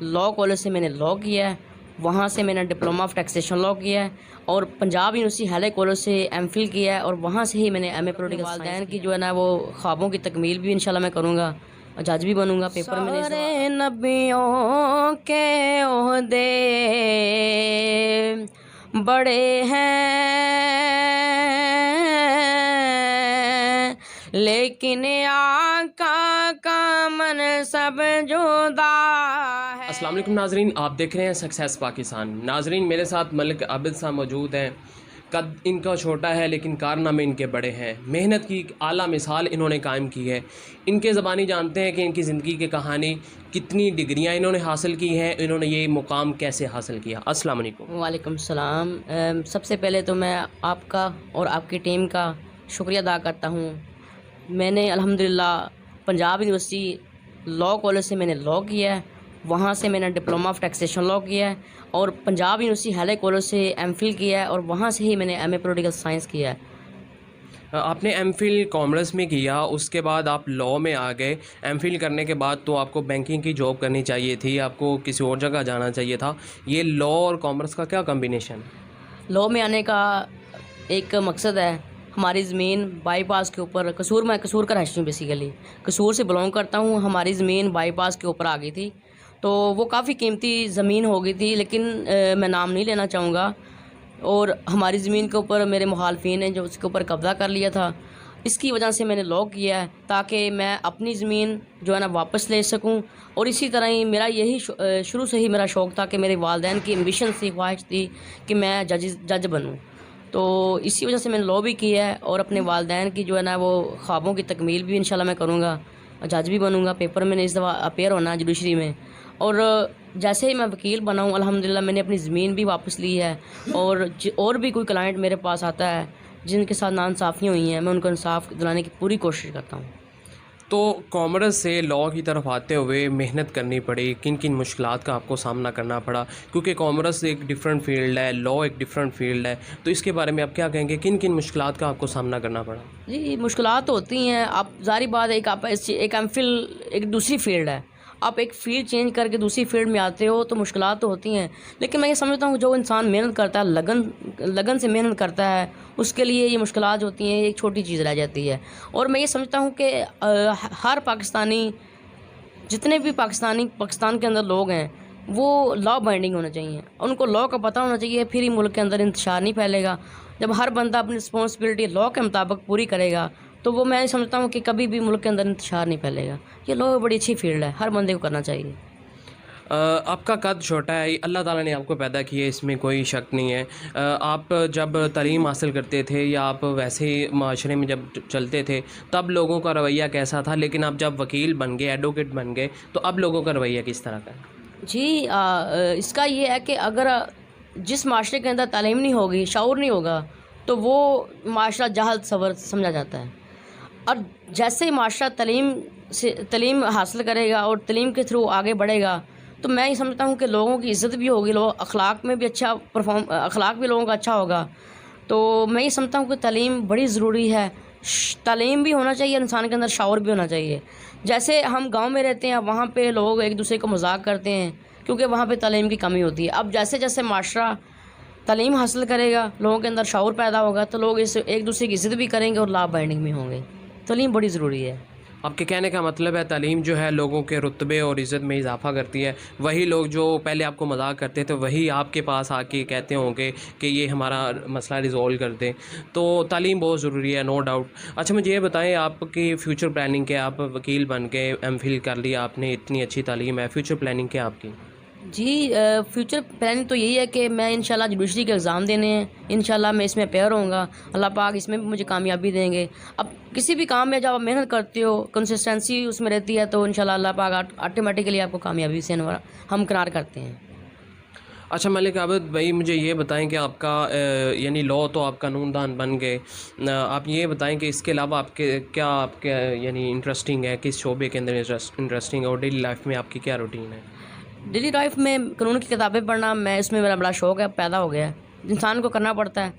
Law college से मैंने law किया है, वहाँ से मैंने डिप्लोमा ऑफ टैक्सेशन लॉ किया है और पंजाब यूनिवर्सिटी हैले कॉलेज से एमफिल किया है और वहाँ से ही मैंने एमए पॉलिटिकल साइंस की जो है ना वो ख्वाबों की तकमील भी इंशाल्लाह मैं करूँगा और जज भी बनूँगा। पेपर में सारे नबियों के ओहदे बड़े हैं लेकिन आका का मनसब जुदा है। अस्सलाम वालेकुम नाजरीन, आप देख रहे हैं सक्सेस पाकिस्तान। नाजरीन, मेरे साथ मलिक आबिद साहब मौजूद हैं। कद इनका छोटा है लेकिन कारनामे इनके बड़े हैं। मेहनत की आला मिसाल इन्होंने कायम की है। इनके ज़बानी जानते हैं कि इनकी ज़िंदगी की कहानी, कितनी डिग्रियां इन्होंने हासिल की हैं, इन्होंने ये मुकाम कैसे हासिल किया। अस्सलाम वालेकुम। वालेकुम सलाम। सबसे पहले तो मैं आपका और आपकी टीम का शुक्रिया अदा करता हूँ। मैंने अल्हम्दुलिल्लाह पंजाब यूनिवर्सिटी लॉ कॉलेज से मैंने लॉ किया है, वहाँ से मैंने डिप्लोमा ऑफ टैक्सेशन लॉ किया है और पंजाब यूनिवर्सिटी हैले कॉलेज से एमफिल किया है और वहाँ से ही मैंने एमए पॉलिटिकल साइंस किया है। आपने एमफिल कॉमर्स में किया, उसके बाद आप लॉ में आ गए। एमफिल करने के बाद तो आपको बैंकिंग की जॉब करनी चाहिए थी, आपको किसी और जगह जाना चाहिए था। ये लॉ और कॉमर्स का क्या कॉम्बिनेशन? लॉ में आने का एक मकसद है, हमारी ज़मीन बाईपास के ऊपर, मैं कसूर का रहशी हूँ, बेसिकली कसूर से बिलोंग करता हूँ। हमारी ज़मीन बाईपास के ऊपर आ गई थी तो वो काफ़ी कीमती ज़मीन हो गई थी, लेकिन मैं नाम नहीं लेना चाहूँगा। और हमारी ज़मीन के ऊपर मेरे मुखालफिन ने जो उसके ऊपर कब्ज़ा कर लिया था, इसकी वजह से मैंने लॉ किया है ताकि मैं अपनी ज़मीन जो है ना वापस ले सकूं। और इसी तरह ही मेरा यही शुरू से ही मेरा शौक़ था कि मेरे वालिदैन की एम्बिशन थी, ख्वाहिश थी कि मैं जज बनूं। तो इसी वजह से मैंने लॉ भी किया है और अपने वालिदैन की जो है ना वो ख्वाबों की तकमील भी इंशाल्लाह मैं करूँगा, जज भी बनूँगा। पेपर में इस दफ़ा अपेयर होना जुडिशरी में। और जैसे ही मैं वकील बना हूँ अल्हम्दुलिल्लाह मैंने अपनी ज़मीन भी वापस ली है और भी कोई क्लाइंट मेरे पास आता है जिनके साथ नाइंसाफ़ियाँ हुई हैं, मैं उनको इंसाफ दिलाने की पूरी कोशिश करता हूँ। तो कॉमर्स से लॉ की तरफ आते हुए मेहनत करनी पड़ी, किन किन मुश्किलात का आपको सामना करना पड़ा? क्योंकि कॉमर्स एक डिफरेंट फील्ड है, लॉ एक डिफरेंट फील्ड है, तो इसके बारे में आप क्या कहेंगे, किन किन मुश्किलात का आपको सामना करना पड़ा? जी, मुश्किलात तो होती हैं। आप ज़ाहिर बात है, एक एमफिल एक दूसरी फील्ड है, आप एक फ़ील्ड चेंज करके दूसरी फील्ड में आते हो तो मुश्किलात तो होती हैं। लेकिन मैं ये समझता हूँ जो इंसान मेहनत करता है, लगन से मेहनत करता है, उसके लिए ये मुश्किलात जो होती हैं एक छोटी चीज़ रह जाती है। और मैं ये समझता हूँ कि हर पाकिस्तानी, जितने भी पाकिस्तान के अंदर लोग हैं वो लॉ बाइंडिंग होना चाहिए, उनको लॉ का पता होना चाहिए, फिर ही मुल्क के अंदर इंतशार नहीं फैलेगा। जब हर बंदा अपनी रिस्पॉन्सिबिलिटी लॉ के मुताबिक पूरी करेगा तो वो मैं समझता हूँ कि कभी भी मुल्क के अंदर इंतशार नहीं फैलेगा। ये लॉ बड़ी अच्छी फील्ड है, हर बंदे को करना चाहिए। आपका कद छोटा है, अल्लाह ताला ने आपको पैदा किया, इसमें कोई शक नहीं है। आप जब तालीम हासिल करते थे या आप वैसे ही माशरे में जब चलते थे तब लोगों का रवैया कैसा था, लेकिन आप जब वकील बन गए, एडवोकेट बन गए, तो अब लोगों का रवैया किस तरह का है? जी, इसका ये है कि अगर जिस माशरे के अंदर तालीम नहीं होगी, शऊर नहीं होगा, तो वो माशरा जहल सवर समझा जाता है। और जैसे ही माशरा तालीम हासिल करेगा और तालीम के थ्रू आगे बढ़ेगा तो मैं ये समझता हूँ कि लोगों की इज़्ज़त भी होगी, लोग अखलाक में भी अखलाक भी लोगों का अच्छा होगा। तो मैं ये समझता हूँ कि तालीम बड़ी ज़रूरी है। तालीम भी होना चाहिए, इंसान के अंदर शऊर भी होना चाहिए। जैसे हम गांव में रहते हैं, वहाँ पे लोग एक दूसरे को मजाक करते हैं क्योंकि वहाँ पे तालीम की कमी होती है। अब जैसे जैसे माशरा तालीम हासिल करेगा, लोगों के अंदर शऊर पैदा होगा, तो लोग एक दूसरे की इज़्ज़त भी करेंगे और लॉ बाइंडिंग भी होंगे। तालीम बड़ी ज़रूरी है। आपके कहने का मतलब है तालीम जो है लोगों के रुतबे और इज़्ज़त में इजाफ़ा करती है। वही लोग जो पहले आपको मजाक करते थे वही आपके पास आके कहते होंगे कि ये हमारा मसला रिज़ॉल्व कर दें। तो तालीम बहुत ज़रूरी है, नो डाउट। अच्छा, मुझे ये बताएं, आपकी फ़्यूचर प्लानिंग क्या है? आप वकील बन के एमफिल कर लिया आपने, इतनी अच्छी तालीम है, फ्यूचर प्लानिंग क्या आपकी? जी, फ्यूचर प्लानिंग तो यही है कि मैं इंशाल्लाह जुडिशरी के एग्ज़ाम देने हैं, इंशाल्लाह मैं इसमें अपेयर होऊंगा, अल्लाह पाक इसमें भी मुझे कामयाबी देंगे। अब किसी भी काम में जब आप मेहनत करते हो, कंसिस्टेंसी उसमें रहती है, तो इंशाल्लाह अल्लाह पाक ऑटोमेटिकली आपको कामयाबी से हमकिनार करते हैं। अच्छा मलिक आबिद भाई, मुझे ये बताएं कि आपका यानी लॉ तो आप कानूनदान बन गए, आप ये बताएं कि इसके अलावा आपके यानी इंटरेस्टिंग है, किस शोबे के अंदर इंटरेस्टिंग है, और डेली लाइफ में आपकी क्या रूटीन है? डेली लाइफ में कानून की किताबें पढ़ना, मैं इसमें मेरा बड़ा शौक़ है, पैदा हो गया है, इंसान को करना पड़ता है।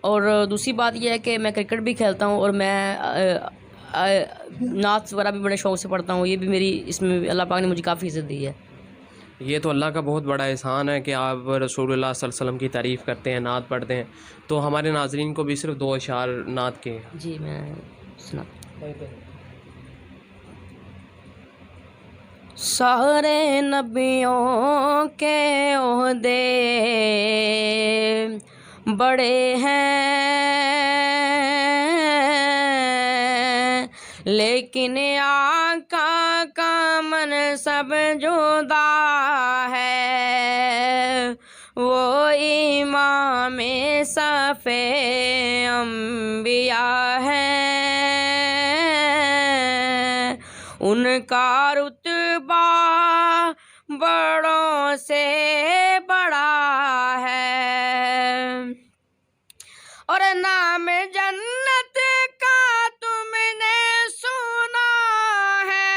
और दूसरी बात यह है कि मैं क्रिकेट भी खेलता हूँ और मैं नात वगैरह भी बड़े शौक़ से पढ़ता हूँ। ये भी मेरी, इसमें अल्लाह पाक ने मुझे काफ़ी इज़्ज़त दी है। ये तो अल्लाह का बहुत बड़ा एहसान है कि आप रसूलुल्लाह सल्लल्लाहु अलैहि वसल्लम की तारीफ़ करते हैं, नात पढ़ते हैं। तो हमारे नाज़रीन को भी सिर्फ़ 2 अशआर नात के जी मैं सुना। सारे नबियों के ओहदे बड़े हैं, लेकिन आका का मन सब जुदा है। वो इमाम सफ़े अम्बिया है, उनका रुतबा बड़ों से बड़ा है, और नाम जन्नत का तुमने सुना है।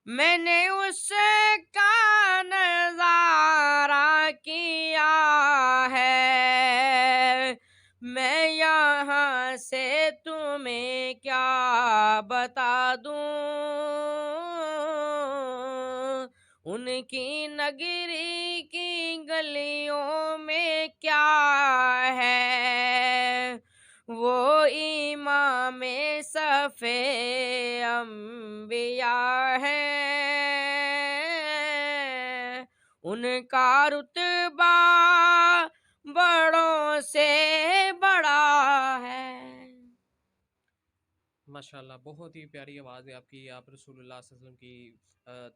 मैंने उसका नज़ारा किया है। मैं यहाँ से तुम्हें क्या बता दूँ, उनकी नगरी की गलियों में क्या है। वो इमाम सफ़े अम्बिया है, उनका रुतबा बड़ों से बड़ा है। माशाल्लाह, बहुत ही प्यारी आवाज़ है आपकी। आप रसूलुल्लाह सल्लल्लाहु अलैहि वसल्लम की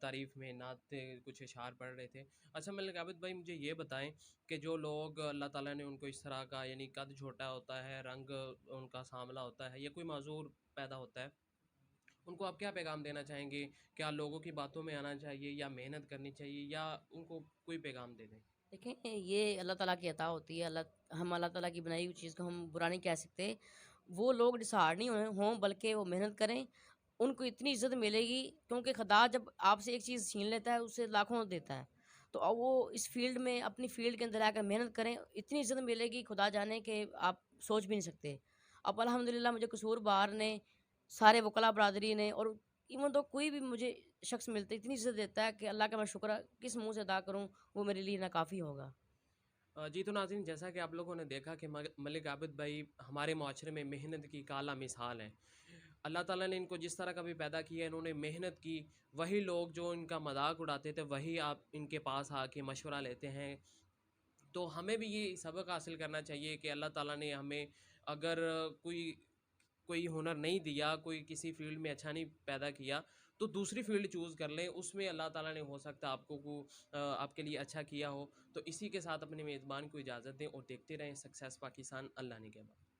तारीफ़ में नात कुछ इशार पढ़ रहे थे। अच्छा मलिक आबिद भाई, मुझे ये बताएं कि जो लोग अल्लाह ताला ने उनको इस तरह का, यानी कद छोटा होता है, रंग उनका सांवला होता है, या कोई माजूर पैदा होता है, उनको आप क्या पैगाम देना चाहेंगे? क्या लोगों की बातों में आना चाहिए, या मेहनत करनी चाहिए, या उनको कोई पैगाम दे दें? देखें, ये अल्लाह ताला की अता होती है। हम अल्लाह ताला की बनाई हुई चीज़ को हम बुरा नहीं कह सकते। वो लोग डिसहार्ड नहीं हों, बल्कि वो मेहनत करें, उनको इतनी इज़्ज़त मिलेगी, क्योंकि खुदा जब आपसे एक चीज़ छीन लेता है, उसे लाखों देता है। तो अब वो इस फ़ील्ड में, अपनी फ़ील्ड के अंदर आकर मेहनत करें, इतनी इज़्ज़त मिलेगी, खुदा जाने कि आप सोच भी नहीं सकते। अब अल्हम्दुलिल्लाह मुझे कसूरबार ने, सारे वकला बरादरी ने, और इवन तो कोई भी मुझे शख्स मिलता है, इतनी इज़्ज़त देता है कि अल्लाह का मैं शुक्र किस मुँह से अदा करूँ, वो मेरे लिए नाकाफ़ी होगा। जी तो नाज़रीन, जैसा कि आप लोगों ने देखा कि मलिक आबिद भाई हमारे माशरे में मेहनत की काला मिसाल है। अल्लाह ताला ने इनको जिस तरह का भी पैदा किया, इन्होंने मेहनत की। वही लोग जो इनका मजाक उड़ाते थे, वही आप इनके पास आके मशवरा लेते हैं। तो हमें भी ये सबक हासिल करना चाहिए कि अल्लाह ताला ने हमें अगर कोई कोई हुनर नहीं दिया, कोई किसी फ़ील्ड में अच्छा नहीं पैदा किया, तो दूसरी फ़ील्ड चूज़ कर लें, उसमें अल्लाह ताला ने हो सकता है आपके लिए अच्छा किया हो। तो इसी के साथ अपने मेज़बान को इजाज़त दें और देखते रहें सक्सेस पाकिस्तान। अल्लाह ने के बाद।